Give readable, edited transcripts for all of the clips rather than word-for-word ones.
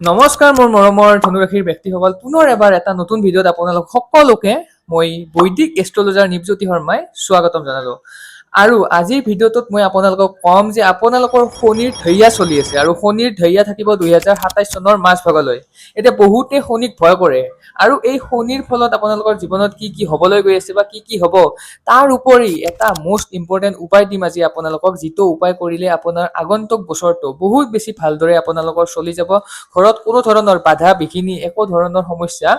নমস্কাৰ মোৰ মৰমৰ ধনুৰাশিৰ ব্যক্তিসকল, পুনৰ এবাৰ এটা নতুন ভিডিঅ'ত আপোনালোক সকলোকে মই বৈদিক এষ্ট্ৰলজাৰ নিপজ্যোতি শৰ্মাই স্বাগতম জনালো। আৰু আজিৰ ভিডিঅ'টোত মই আপোনালোকক কম যে আপোনালোকৰ শনিৰ ঢৈয়া চলি আছে আৰু শনিৰ ঢৈয়া থাকিব 2027 চনৰ মাজ ভাগলৈ। এতিয়া বহুতে শনিক ভয় কৰে আৰু এই শনিৰ ফলত আপোনালোকৰ জীৱনত কি কি হ'বলৈ গৈ আছে বা কি কি হ'ব তাৰ উপৰি এটা মোষ্ট ইম্পৰ্টেণ্ট উপায় দিম আজি আপোনালোকক, যিটো উপায় কৰিলে আপোনাৰ আগন্তুক বছৰটো বহুত বেছি ভালদৰে আপোনালোকৰ চলি যাব। ঘৰত কোনো ধৰণৰ বাধা বিঘিনি একো ধৰণৰ সমস্যা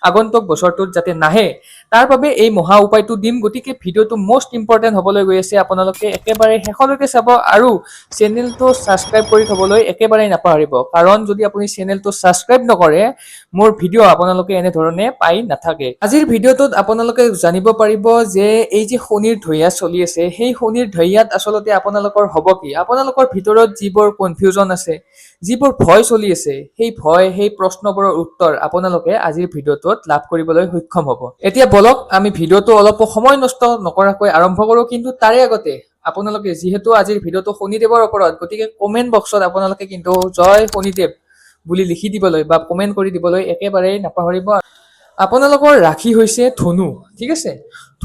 আগন্তুক বছৰটোত যাতে নাহে তাৰ বাবে এই মহা উপায়টো দিম। গতিকে ভিডিঅ'টো মোষ্ট ইম্পৰ্টেণ্ট হ'বলৈ গৈ আছে, আপোনালোকে একেবাৰে শেষলৈকে চাব আৰু চেনেলটো ছাবস্ক্ৰাইব কৰি থবলৈ একেবাৰে নাপাহৰিব, কাৰণ যদি আপুনি চেনেলটো ছাবস্ক্ৰাইব নকৰে মোৰ ভিডিঅ' আপোনালোকে এনেধৰণে পাই নাথাকে। আজিৰ ভিডিঅ'টোত আপোনালোকে জানিব পাৰিব যে এই যে শনিৰ ঢৈয়া চলি আছে, সেই শনিৰ ঢৈয়াত আচলতে আপোনালোকৰ হ'ব কি, আপোনালোকৰ ভিতৰত যিবোৰ কনফিউজন আছে, যিবোৰ ভয় চলি আছে, সেই ভয় সেই প্ৰশ্নবোৰৰ উত্তৰ আপোনালোকে আজিৰ ভিডিঅ'টোত লাভ কৰিবলৈ সক্ষম হ'ব। এতিয়া বলক আমি ভিডিঅ'টো অলপ সময় নষ্ট নকৰাকৈ আৰম্ভ কৰোঁ, কিন্তু তাৰে আগতে আপোনালোকে যিহেতু আজিৰ ভিডিঅ'টো শনিদেৱৰ ওপৰত, গতিকে কমেণ্ট বক্সত আপোনালোকে কিন্তু জয় শনিদেৱ বুলি লিখি দিবলৈ বা কমেণ্ট কৰি দিবলৈ একেবাৰেই নাপাহৰিব। আপোনালোকৰ ৰাশি হৈছে ধনু, ঠিক আছে।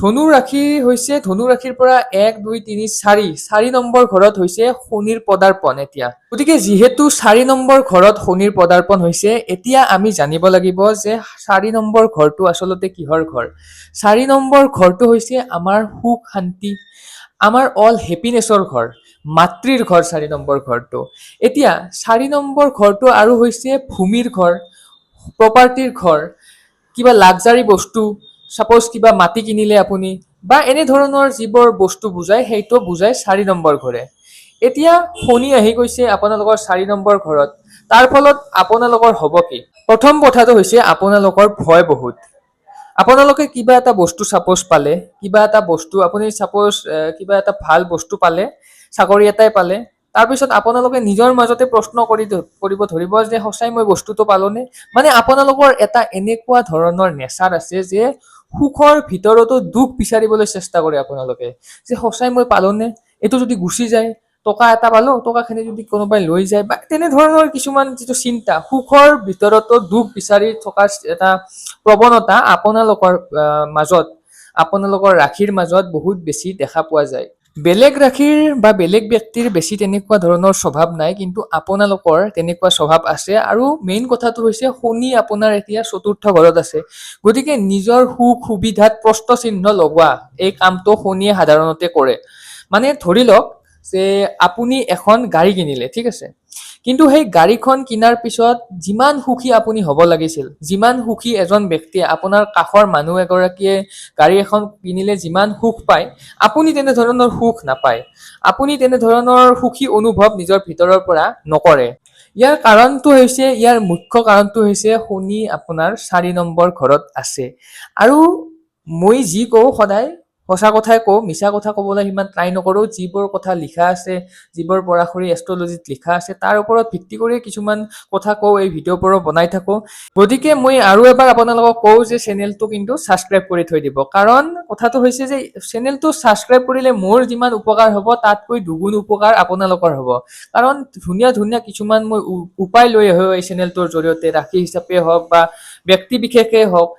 ধনু ৰাশি হৈছে, ধনু ৰাশিৰ পৰা 1 2 3 4 নম্বৰ ঘৰত হৈছে শনিৰ পদাৰ্পণ এতিয়া। গতিকে যিহেতু 4 নম্বৰ ঘৰত শনিৰ পদাৰ্পণ হৈছে, এতিয়া আমি জানিব লাগিব যে 4 নম্বৰ ঘৰটো আচলতে কিহৰ ঘৰ। 4 নম্বৰ ঘৰটো হৈছে আমাৰ সুখ শান্তি, আমাৰ অল হেপিনেছৰ ঘৰ, মাতৃৰ ঘৰ 4 নম্বৰ ঘৰটো। এতিয়া 4 নম্বৰ ঘৰটো আৰু হৈছে ভূমিৰ ঘৰ, প্ৰপাৰ্টিৰ ঘৰ, কিবা লাক্সাৰী বস্তু, সাপোজ কিবা মাটি কিনিলে আপুনি বা এনেধৰণৰ যিবোৰ বস্তু বুজায় সেইটো বুজায় 4 নম্বৰ ঘৰে। এতিয়া শনি আহি গৈছে আপোনালোকৰ 4 নম্বৰ ঘৰত, তাৰ ফলত আপোনালোকৰ হ'ব কি। প্ৰথম কথাটো হৈছে আপোনালোকৰ ভয় বহুত। আপোনালোকে কিবা এটা বস্তু সাপোজ পালে, কিবা এটা বস্তু আপুনি সাপোজ কিবা এটা ভাল বস্তু পালে, চাকৰি এটাই পালে, তাৰপিছত আপোনালোকে নিজৰ মাজতে প্ৰশ্ন কৰিব ধৰিব যে সঁচাই মই বস্তুটো পালোনে। মানে আপোনালোকৰ এটা এনেকুৱা ধৰণৰ নেচাৰ আছে যে সুখৰ ভিতৰতো দুখ বিচাৰিবলৈ চেষ্টা কৰে আপোনালোকে, যে সঁচাই মই পালোনে, এইটো যদি গুচি যায়, টকা এটা পালো, টকাখিনি যদি কোনোবাই লৈ যায়, বা তেনেধৰণৰ কিছুমান যিটো চিন্তা, সুখৰ ভিতৰতো দুখ বিচাৰি থকা এটা প্ৰৱণতা আপোনালোকৰ মাজত, আপোনালোকৰ ৰাশিৰ মাজত বহুত বেছি দেখা পোৱা যায়। বেলেগ ৰাশিৰ বা বেলেগ ব্যক্তিৰ বেছি তেনেকুৱা ধৰণৰ স্বভাৱ নাই, কিন্তু আপোনালোকৰ তেনেকুৱা স্বভাৱ আছে। আৰু মেইন কথাটো হৈছে শনি আপোনাৰ এতিয়া 4ৰ্থ ঘৰত আছে, গতিকে নিজৰ সুখ সুবিধাত প্ৰশ্ন চিহ্ন লগোৱা এই কামটো শনিয়ে সাধাৰণতে কৰে। মানে ধৰি লওক যে আপুনি এখন গাড়ী কিনিলে, ঠিক আছে, কিন্তু সেই গাড়ীখন কিনাৰ পিছত যিমান সুখী আপুনি হ'ব লাগিছিল, যিমান সুখী এজন ব্যক্তিয়ে, আপোনাৰ কাষৰ মানুহ এগৰাকীয়ে গাড়ী এখন কিনিলে যিমান সুখ পায়, আপুনি তেনেধৰণৰ সুখ নাপায়, আপুনি তেনেধৰণৰ সুখী অনুভৱ নিজৰ ভিতৰৰ পৰা নকৰে। ইয়াৰ কাৰণটো হৈছে, ইয়াৰ মুখ্য কাৰণটো হৈছে শনি আপোনাৰ 4 নম্বৰ ঘৰত আছে। আৰু মই যি কওঁ সদায় সঁচা কথাই কওঁ, মিছা কথা ক'বলৈ সিমান ট্ৰাই নকৰোঁ। যিবোৰ কথা লিখা আছে, যিবোৰ পৰাশৰী এষ্ট্ৰলজিত লিখা আছে, তাৰ ওপৰত ভিত্তি কৰি কিছুমান কথা কওঁ, এই ভিডিঅ'বোৰো বনাই থাকোঁ। গতিকে মই আৰু এবাৰ আপোনালোকক কওঁ যে চেনেলটো কিন্তু ছাবস্ক্ৰাইব কৰি থৈ দিব, কাৰণ কথাটো হৈছে যে চেনেলটো ছাবস্ক্ৰাইব কৰিলে মোৰ যিমান উপকাৰ হ'ব তাতকৈ দুগুণ উপকাৰ আপোনালোকৰ হ'ব। কাৰণ ধুনীয়া ধুনীয়া কিছুমান মই উপায় লৈ আহোঁ এই চেনেলটোৰ জৰিয়তে, ৰাশি হিচাপে হওক বা ব্যক্তি বিশেষে হওক,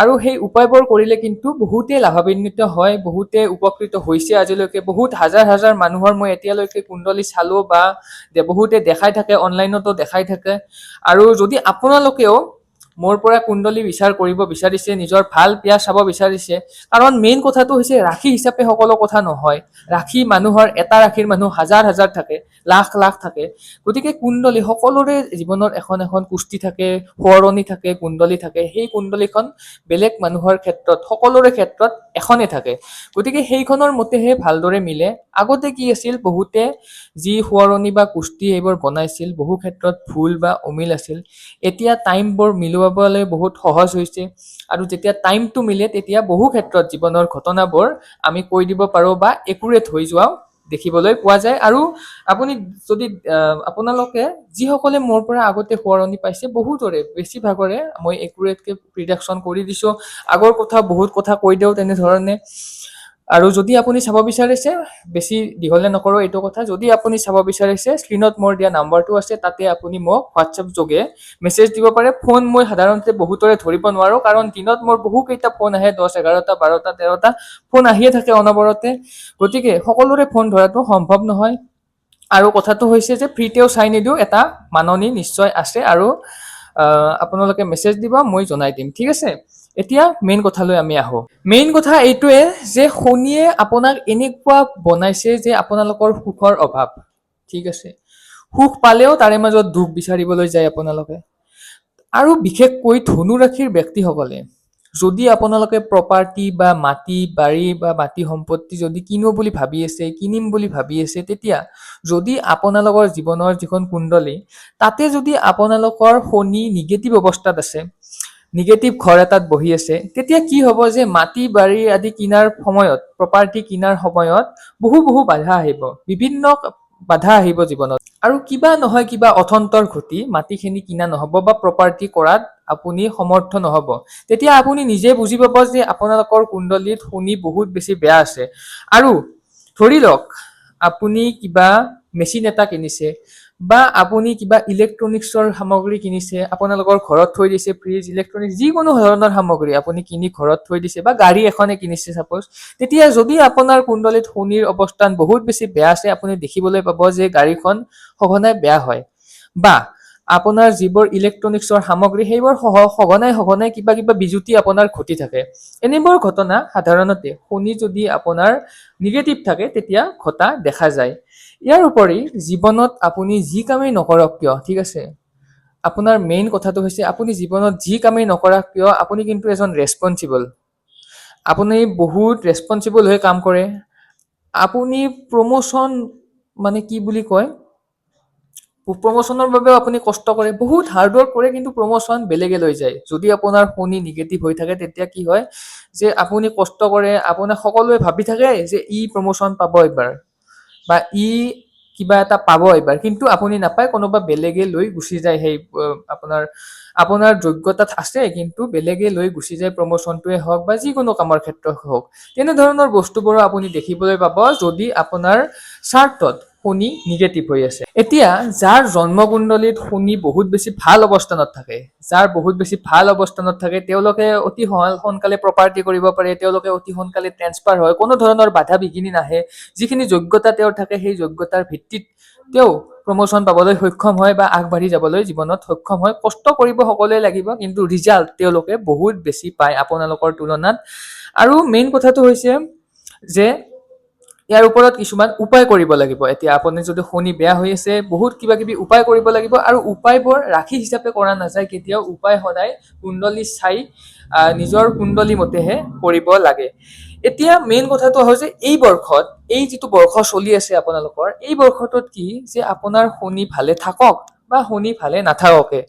আৰু সেই উপায়বোৰ কৰিলে কিন্তু বহুতে লাভান্বিত হয়, বহুতে উপকৃত হৈছে। আজিলৈকে বহুত হাজাৰ হাজাৰ মানুহৰ মই এতিয়ালৈকে কুণ্ডলী চালো, বা বহুতে দেখাই থাকে, অনলাইনতো দেখাই থাকে। আৰু যদি আপোনালোকেও মোৰ পৰা কুণ্ডলী বিচাৰ কৰিব বিচাৰিছে, নিজৰ ভাল বেয়া চাব বিচাৰিছে, কাৰণ মেইন কথাটো হৈছে ৰাশি হিচাপে সকলো কথা নহয়। ৰাশি মানুহৰ, এটা ৰাশিৰ মানুহ হাজাৰ হাজাৰ থাকে, লাখ লাখ থাকে। গতিকে কুণ্ডলী সকলোৰে জীৱনত এখন এখন কুষ্টি থাকে, সোঁৱৰণি থাকে, কুণ্ডলী থাকে। সেই কুণ্ডলীখন বেলেগ মানুহৰ ক্ষেত্ৰত, সকলোৰে ক্ষেত্ৰত এখনে থাকে, গতিকে সেইখনৰ মতেহে ভালদৰে মিলে। আগতে কি আছিল, বহুতে যি সোঁৱৰণি বা কুষ্টি এইবোৰ বনাইছিল, বহু ক্ষেত্ৰত ভুল বা অমিল আছিল। এতিয়া টাইমবোৰ মিলোৱাবলৈ বহুত সহজ হৈছে, আৰু যেতিয়া টাইমটো মিলে তেতিয়া বহু ক্ষেত্ৰত জীৱনৰ ঘটনাবোৰ আমি কৈ দিব পাৰোঁ বা একুৰেট হৈ যোৱাও দেখিবলৈ পোৱা যায়। আৰু আপুনি যদি আপোনালোকে যিসকলে মোৰ পৰা আগতে সোঁৱৰণি পাইছে, বহুতৰে বেছিভাগৰে মই একুৰেটকে প্ৰিডিকশ্যন কৰি দিছোঁ। আগৰ কথা বহুত কথা কৈ দিওঁ তেনেধৰণে। আৰু যদি আপুনি চাব বিচাৰিছে, বেছি দীঘলে নকৰো এইটো কথা, যদি আপুনি চাব বিচাৰিছে স্ক্ৰীনত মোৰ দিয়া নাম্বাৰটো আছে, তাতে আপুনি মোক হোৱাটছএপ যোগে মেছেজ দিব পাৰে। ফোন মই সাধাৰণতে বহুতৰে ধৰিব নোৱাৰো, কাৰণ দিনত মোৰ বহুকেইটা ফোন আহে, 10, 11টা, 12টা, 13টা ফোন আহিয়ে থাকে অনবৰতে। গতিকে সকলোৰে ফোন ধৰাটো সম্ভৱ নহয়। আৰু কথাটো হৈছে যে ফ্ৰীতেও চাই নিদিওঁ, এটা মাননি নিশ্চয় আছে, আৰু আপোনালোকে মেছেজ দিব, মই জনাই দিম, ঠিক আছে। এতিয়া মেইন কথালৈ আমি আহো। মেইন কথা এইটোৱে যে শনিয়ে আপোনাক এনেকুৱা বনাইছে যে আপোনালোকৰ সুখৰ অভাৱ, ঠিক আছে। সুখ পালেও তাৰে মাজত দুখ বিচাৰিবলৈ যায় আপোনালোকে। আৰু বিশেষকৈ ধনু ৰাশিৰ ব্যক্তিসকলে যদি আপোনালোকে প্ৰপাৰ্টি বা মাটি বাৰী বা মাটি সম্পত্তি যদি কিনিম বুলি ভাবি আছে, তেতিয়া যদি আপোনালোকৰ জীৱনৰ যিখন কুণ্ডলী, তাতে যদি আপোনালোকৰ শনি নিগেটিভ অৱস্থাত আছে, নিগেটিভ ঘৰ এটাত বহি আছে, তেতিয়া কি হ'ব যে মাটি বাৰী আদি কিনাৰ সময়ত, প্ৰপাৰ্টি কিনাৰ সময়ত বহু বাধা আহিব, বিভিন্ন বাধা আহিব জীৱনত। আৰু কিবা নহয় কিবা অথন্তৰ ঘটি মাটিখিনি কিনা নহ'ব বা প্ৰপাৰ্টি কৰাত আপুনি সমৰ্থ নহ'ব। তেতিয়া আপুনি নিজে বুজি পাব যে আপোনালোকৰ কুণ্ডলীত শনি বহুত বেছি বেয়া আছে। আৰু ধৰি লওক আপুনি কিবা মেচিন এটা কিনিছে, বা আপুনি কিবা ইলেক্ট্ৰনিক্সৰ সামগ্ৰী কিনিছে, আপোনালোকৰ ঘৰত থৈ দিছে, ফ্ৰিজ, ইলেক্ট্ৰনিক্স যিকোনো ধৰণৰ সামগ্ৰী আপুনি কিনি ঘৰত থৈ দিছে, বা গাড়ী এখনে কিনিছে চাপোজ, তেতিয়া যদি আপোনাৰ কুণ্ডলীত শনিৰ অৱস্থান বহুত বেছি বেয়া আছে, আপুনি দেখিবলৈ পাব যে গাড়ীখন সঘনাই বেয়া হয়, বা আপোনাৰ যিবোৰ ইলেক্ট্ৰনিক্সৰ সামগ্ৰী সেইবোৰ সঘনাই কিবা বিজুতি আপোনাৰ ঘটি থাকে। এনেবোৰ ঘটনা সাধাৰণতে শনি যদি আপোনাৰ নিগেটিভ থাকে তেতিয়া ঘটা দেখা যায়। ইয়াৰ উপৰি জীৱনত আপুনি যি কামেই নকৰক কিয়, ঠিক আছে, আপোনাৰ মেইন কথাটো হৈছে আপুনি জীৱনত যি কামেই নকৰক কিয় আপুনি কিন্তু এজন ৰেছপনচিবল, আপুনি বহুত ৰেছপনচিবল হৈ কাম কৰে। আপুনি প্ৰমোচন, মানে কি বুলি কয়, প্ৰমোচনৰ বাবেও আপুনি কষ্ট কৰে, বহুত হাৰ্ডৱৰ্ক কৰে, কিন্তু প্ৰমোচন বেলেগে লৈ যায়। যদি আপোনাৰ শনি নিগেটিভ হৈ থাকে তেতিয়া কি হয় যে আপুনি কষ্ট কৰে, আপোনাক সকলোৱে ভাবি থাকে যে ই প্ৰমোচন পাব এইবাৰ, বা ই কিবা এটা পাব এইবাৰ, কিন্তু আপুনি নাপায়, কোনোবা বেলেগে লৈ গুচি যায়। সেই আপোনাৰ যোগ্যতাত আছে কিন্তু বেলেগে লৈ গুচি যায়, প্ৰমোচনটোৱে হওক বা যিকোনো কামৰ ক্ষেত্ৰত হওক। তেনেধৰণৰ বস্তুবোৰো আপুনি দেখিবলৈ পাব যদি আপোনাৰ চাৰ্টত শনি নিগেটিভ হৈ আছে। এতিয়া যাৰ জন্মকুণ্ডলীত শনি বহুত বেছি ভাল অৱস্থানত থাকে, তেওঁলোকে অতি সোনকালে প্ৰপাৰ্টি কৰিব পাৰে, তেওঁলোকে অতি সোনকালে ট্ৰেন্সফাৰ হয়, কোনো ধৰণৰ বাধা বিঘিনি নাহে। যিখিনি যোগ্যতা তেওঁৰ থাকে সেই যোগ্যতাৰ ভিত্তিত তেওঁ প্ৰমোচন পাবলৈ সক্ষম হয়, বা আগবাঢ়ি যাবলৈ জীৱনত সক্ষম হয়। কষ্ট কৰিব সকলোৱে লাগিব, কিন্তু ৰিজাল্ট তেওঁলোকে বহুত বেছি পায় আপোনালোকৰ তুলনাত। আৰু মেইন কথাটো হৈছে যে ইয়াৰ ওপৰত কিছুমান উপায় কৰিব লাগিব। এতিয়া আপুনি যদি শনি বেয়া হৈ আছে, বহুত কিবা কিবি উপায় কৰিব লাগিব, আৰু উপায়বোৰ ৰাশি হিচাপে কৰা নাযায় কেতিয়াও। উপায় সদায় কুণ্ডলী চাই নিজৰ কুণ্ডলী মতেহে কৰিব লাগে। এতিয়া মেইন কথাটো হৈছে এই বৰ্ষত, এই যিটো বৰ্ষ চলি আছে আপোনালোকৰ, এই বৰ্ষটোত কি যে আপোনাৰ শনি ভালে থাকক বা শনি ভালে নাথাককে,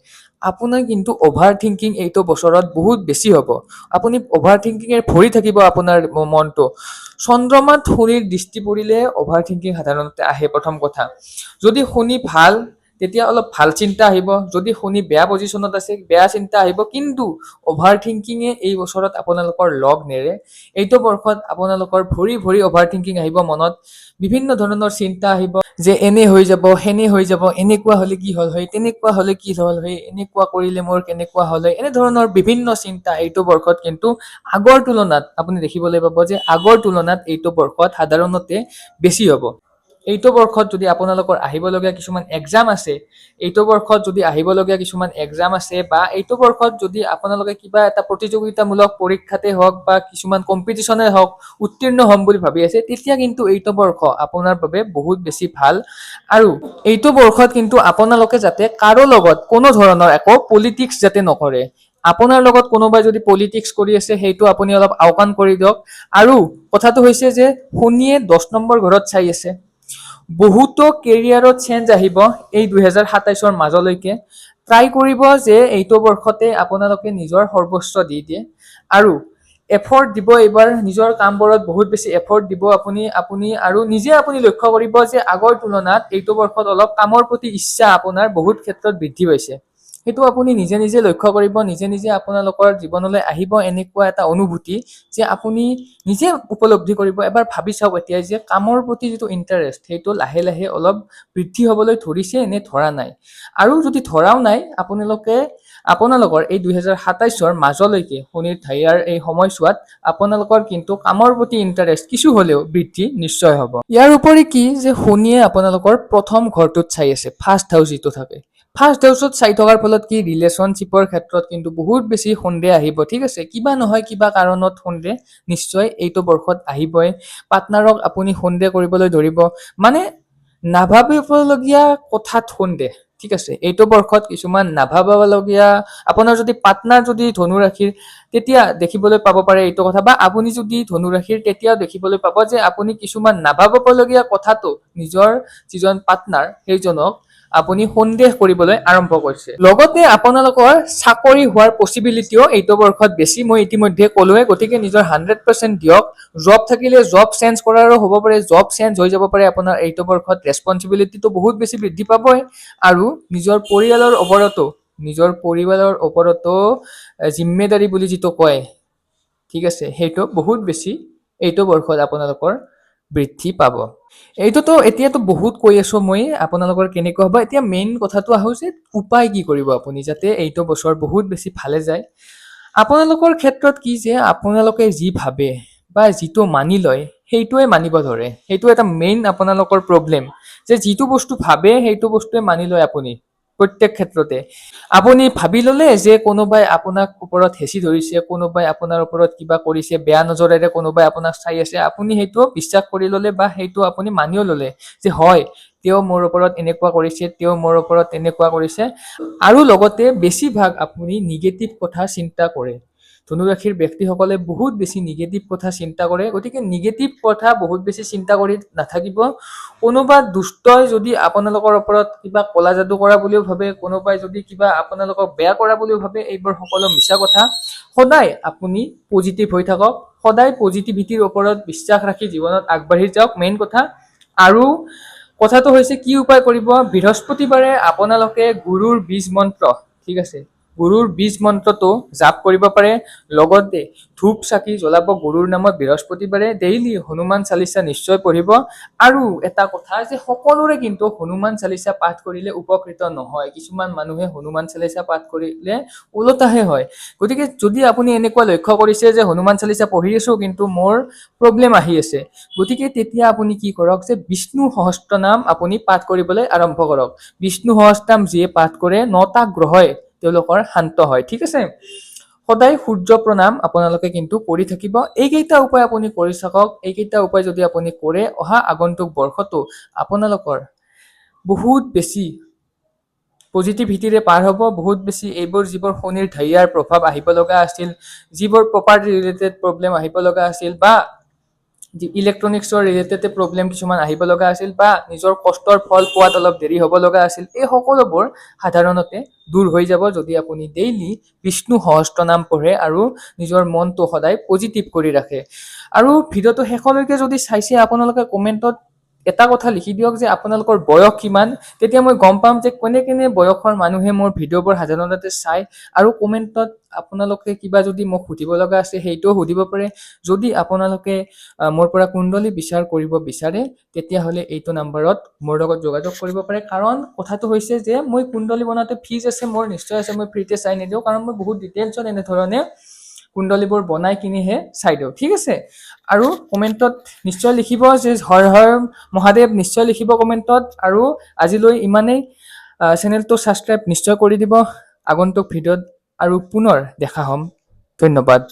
আপোনাৰ কিন্তু অভাৰ থিংকিং এইটো বছৰত বহুত বেছি হ'ব। আপুনি অভাৰ থিংকিঙে ভৰি থাকিব আপোনাৰ মনটো। চন্দ্ৰমাত শনিৰ দৃষ্টি পৰিলে অভাৰ থিংকিং সাধাৰণতে আহে। প্ৰথম কথা, যদি শনি ভাল তেতিয়া অলপ ভাল চিন্তা আহিব, যদি শনি বেয়া পজিশ্যনত আছে বেয়া চিন্তা আহিব। কিন্তু অভাৰ থিংকিঙে এই বছৰত আপোনালোকৰ লগ নেৰে। এইটো বৰ্ষত আপোনালোকৰ ভৰি অভাৰ থিংকিং আহিব, মনত বিভিন্ন ধৰণৰ চিন্তা আহিব যে এনে হৈ যাব, সেনে হৈ যাব, এনেকুৱা হলে কি হল হয়, তেনেকুৱা হলে কি হল হয়, এনেকুৱা কৰিলে মোৰ কেনেকুৱা হল হয়, এনেধৰণৰ বিভিন্ন চিন্তা এইটো বৰ্ষত কিন্তু আগৰ তুলনাত আপুনি দেখিবলৈ পাব যে আগৰ তুলনাত এইটো বৰ্ষত সাধাৰণতে বেছি হ'ব। এইটো বৰ্ষত যদি আপোনালোকৰ আহিবলগীয়া কিছুমান এক্সাম আছে, বা এইটো বৰ্ষত যদি আপোনালোকে কিবা এটা প্ৰতিযোগিতামূলক পৰীক্ষাতে হওক বা কিছুমান কম্পিটিশনে হওক উত্তীৰ্ণ হ'ম বুলি ভাবি আছে, তেতিয়া কিন্তু এইটো বৰ্ষ আপোনাৰ বাবে বহুত বেছি ভাল। আৰু এইটো বৰ্ষত কিন্তু আপোনালোকে যাতে কাৰো লগত কোনো ধৰণৰ একো পলিটিক্স যাতে নকৰে। আপোনাৰ লগত কোনোবাই যদি পলিটিক্স কৰি আছে সেইটো আপুনি অলপ আওকাণ কৰি দিয়ক। আৰু কথাটো হৈছে যে শনিয়ে 10 নম্বৰ ঘৰত চাই আছে, বহুতো কেৰিয়াৰত চেঞ্জ আহিব এই 2027ৰ মাজলৈকে। ট্ৰাই কৰিব যে এইটো বৰ্ষতে আপোনালোকে নিজৰ সৰ্বোচ্চ দি দিয়ে, আৰু এফৰ্ট দিব। এইবাৰ নিজৰ কামবোৰত বহুত বেছি এফৰ্ট দিব আপুনি আৰু নিজে আপুনি লক্ষ্য কৰিব যে আগৰ তুলনাত এইটো বৰ্ষত অলপ কামৰ প্ৰতি ইচ্ছা আপোনাৰ বহুত ক্ষেত্ৰত বৃদ্ধি পাইছে। সেইটো আপুনি নিজে নিজে লক্ষ্য কৰিব, নিজে নিজে আপোনালোকৰ জীৱনলৈ আহিব এনেকুৱা এটা অনুভূতি যে আপুনি নিজে উপলব্ধি কৰিব। এবাৰ ভাবি চাওক এতিয়া যে কামৰ প্ৰতি যিটো ইণ্টাৰেষ্ট সেইটো লাহে লাহে অলপ বৃদ্ধি হ'বলৈ ধৰিছে নে ধৰা নাই। আৰু যদি ধৰাও নাই, আপোনালোকৰ এই 2027ৰ মাজলৈকে শনিৰ ঢাইয়াৰ এই সময়ছোৱাত আপোনালোকৰ কিন্তু কামৰ প্ৰতি ইণ্টাৰেষ্ট কিছু হ'লেও বৃদ্ধি নিশ্চয় হ'ব। ইয়াৰ উপৰি কি যে শনিয়ে আপোনালোকৰ প্ৰথম ঘৰটোত চাই আছে, ফাৰ্ষ্ট হাউচ যিটো থাকে। ফাৰ্ষ্ট হাউচত চাই থকাৰ ফলত কি ৰিলেশ্যনশ্বিপৰ ক্ষেত্ৰত কিন্তু বহুত বেছি সন্দেহ আহিব, ঠিক আছে। কিবা নহয় কিবা কাৰণত সন্দেহ নিশ্চয় এইটো বৰ্ষত আহিবই। পাৰ্টনাৰক আপুনি সন্দেহ কৰিবলৈ ধৰিব, মানে নাভাবিবলগীয়া কথাত সন্দেহ, ঠিক আছে। এইটো বৰ্ষত কিছুমান নাভাবিবলগীয়া, আপোনাৰ যদি পাৰ্টনাৰ যদি ধনু ৰাশিৰ তেতিয়া দেখিবলৈ পাব পাৰে এইটো কথা, বা আপুনি যদি ধনু ৰাশিৰ তেতিয়াও দেখিবলৈ পাব যে আপুনি কিছুমান নাভাবিবলগীয়া কথাটো নিজৰ যিজন পাৰ্টনাৰ সেইজনক আপুনি সন্দেহ কৰিবলৈ আৰম্ভ কৰিছে। লগতে আপোনালোকৰ চাকৰি হোৱাৰ পচিবিলিটিও এইটো বৰ্ষত বেছি, মই ইতিমধ্যে ক'লোৱে। গতিকে নিজৰ 100% দিয়ক। জব থাকিলে জব চেঞ্জ কৰাৰো হ'ব পাৰে, জব চেঞ্জ হৈ যাব পাৰে আপোনাৰ এইটো বৰ্ষত। ৰেছপনচিবিলিটিটো বহুত বেছি বৃদ্ধি পাবই। আৰু নিজৰ পৰিয়ালৰ ওপৰতো জিম্মেদাৰী বুলি যিটো কয়, ঠিক আছে, সেইটো বহুত বেছি এইটো বৰ্ষত আপোনালোকৰ বৃদ্ধি পাব। এতিয়াতো বহুত কৈ আছো মই আপোনালোকৰ কেনেকুৱা হ'ব। এতিয়া মেইন কথাটো আহো যে উপায় কি কৰিব আপুনি যাতে এইটো বছৰ বহুত বেছি ভালে যায়। আপোনালোকৰ ক্ষেত্ৰত কি যে আপোনালোকে যি ভাবে বা যিটো মানি লয় সেইটোৱে মানিব ধৰে। সেইটো এটা মেইন আপোনালোকৰ প্ৰব্লেম, যে যিটো বস্তু ভাবে সেইটো বস্তুৱে মানি লয় আপুনি প্ৰত্যেক ক্ষেত্ৰতে। আপুনি ভাবি ললে যে কোনোবাই আপোনাক ওপৰত হেঁচি ধৰিছে, কোনোবাই আপোনাৰ ওপৰত কিবা কৰিছে, বেয়া নজৰেৰে কোনোবাই আপোনাক চাই আছে, আপুনি সেইটো বিশ্বাস কৰি ললে বা সেইটো আপুনি মানিও ললে যে হয়, তেওঁ মোৰ ওপৰত এনেকুৱা কৰিছে, তেওঁ মোৰ ওপৰত এনেকুৱা কৰিছে। আৰু লগতে বেছিভাগ আপুনি নিগেটিভ কথা চিন্তা কৰে। ধনুৰাশিৰ ব্যক্তিসকলে বহুত বেছি নিগেটিভ কথা চিন্তা কৰে। গতিকে নিগেটিভ কথা বহুত বেছি চিন্তা কৰি নাথাকিব। কোনোবা দুষ্টই যদি আপোনালোকৰ ওপৰত কিবা কলা যাদু কৰা বুলিও ভাবে, কোনোবাই যদি কিবা আপোনালোকক বেয়া কৰা বুলিও ভাবে, এইবোৰ সকলো মিছা কথা। সদায় আপুনি পজিটিভ হৈ থাকক, সদায় পজিটিভিটিৰ ওপৰত বিশ্বাস ৰাখি জীৱনত আগবাঢ়ি যাওক, মেইন কথা। আৰু কথাটো হৈছে কি উপায় কৰিব, বৃহস্পতিবাৰে আপোনালোকে গুৰুৰ বীজ মন্ত্ৰ, ঠিক আছে, গুৰুৰ বীজ মন্ত্ৰটো জাপ কৰিব পাৰে। লগতে ধূপ চাকি জ্বলাব গুৰুৰ নামত বৃহস্পতিবাৰে। ডেইলি হনুমান চালিচা নিশ্চয় পঢ়িব। আৰু এটা কথা যে সকলোৰে কিন্তু হনুমান চালিচা পাঠ কৰিলে উপকৃত নহয়। কিছুমান মানুহে হনুমান চালিচা পাঠ কৰিলে ওলোটাহে হয়। গতিকে যদি আপুনি এনেকুৱা লক্ষ্য কৰিছে যে হনুমান চালিচা পঢ়ি আছো কিন্তু মোৰ প্ৰব্লেম আহি আছে, গতিকে তেতিয়া আপুনি কি কৰক যে বিষ্ণু সহস্ত্ৰ নাম আপুনি পাঠ কৰিবলৈ আৰম্ভ কৰক। বিষ্ণু সহস্ত্ৰ নাম যিয়ে পাঠ কৰে 9টা গ্ৰহই তেওঁলোকৰ শান্ত হয়, ঠিক আছে। সদায় সূৰ্য প্ৰণাম আপোনালোকে কিন্তু কৰি থাকিব। এইকেইটা উপায় আপুনি কৰি থাকক। এইকেইটা উপায় যদি আপুনি কৰে, অহা আগন্তুক বৰ্ষতো আপোনালোকৰ বহুত বেছি পজিটিভিটিৰে পাৰ হ'ব। বহুত বেছি এইবোৰ যিবোৰ শনিৰ ঢাইয়াৰ প্ৰভাৱ আহিব লগা আছিল, যিবোৰ প্ৰপাৰ্টি ৰিলেটেড প্ৰব্লেম আহিব লগা আছিল, বা ইলেক্ট্ৰনিক্সৰ ৰিলেটেড প্ৰব্লেম কিছুমান আহিব লগা আছিল, বা নিজৰ কষ্টৰ ফল পোৱাত অলপ দেৰি হ'ব লগা আছিল, এই সকলোবোৰ সাধাৰণতে দূৰ হৈ যাব যদি আপুনি ডেইলি বিষ্ণু সহস্ত্ৰ নাম পঢ়ে আৰু নিজৰ মনটো সদায় পজিটিভ কৰি ৰাখে। আৰু ভিডিঅ'টো শেষলৈকে যদি চাইছে, আপোনালোকে কমেণ্টত এটা কথা লিখি দিয়ক যে আপোনালোকৰ বয়স কিমান। তেতিয়া মই গম পাম যে কেনে বয়সৰ মানুহে মোৰ ভিডিঅ'বোৰ সাধাৰণতে চাই। আৰু কমেণ্টত আপোনালোকে কিবা যদি মোক সুধিব লগা আছে সেইটোও সুধিব পাৰে। যদি আপোনালোকে মোৰ পৰা কুণ্ডলী বিচাৰ কৰিব বিচাৰে, তেতিয়াহ'লে এইটো নাম্বাৰত মোৰ লগত যোগাযোগ কৰিব পাৰে। কাৰণ কথাটো হৈছে যে মই কুণ্ডলী বনাওঁতে ফিজ আছে, মোৰ নিশ্চয় আছে, মই ফ্ৰীতে চাই নিদিওঁ। কাৰণ মই বহুত ডিটেইলছত এনেধৰণে কুণ্ডলীবোৰ বনাই কিনিহে চাই দিওঁ, ঠিক আছে। আৰু কমেণ্টত নিশ্চয় লিখিব যে হৰ হৰ মহাদেৱ, নিশ্চয় লিখিব কমেণ্টত। আৰু আজিলৈ ইমানেই। চেনেলটো ছাবস্ক্ৰাইব নিশ্চয় কৰি দিব। আগন্তুক ভিডিঅ'ত আৰু পুনৰ দেখা হ'ম। ধন্যবাদ।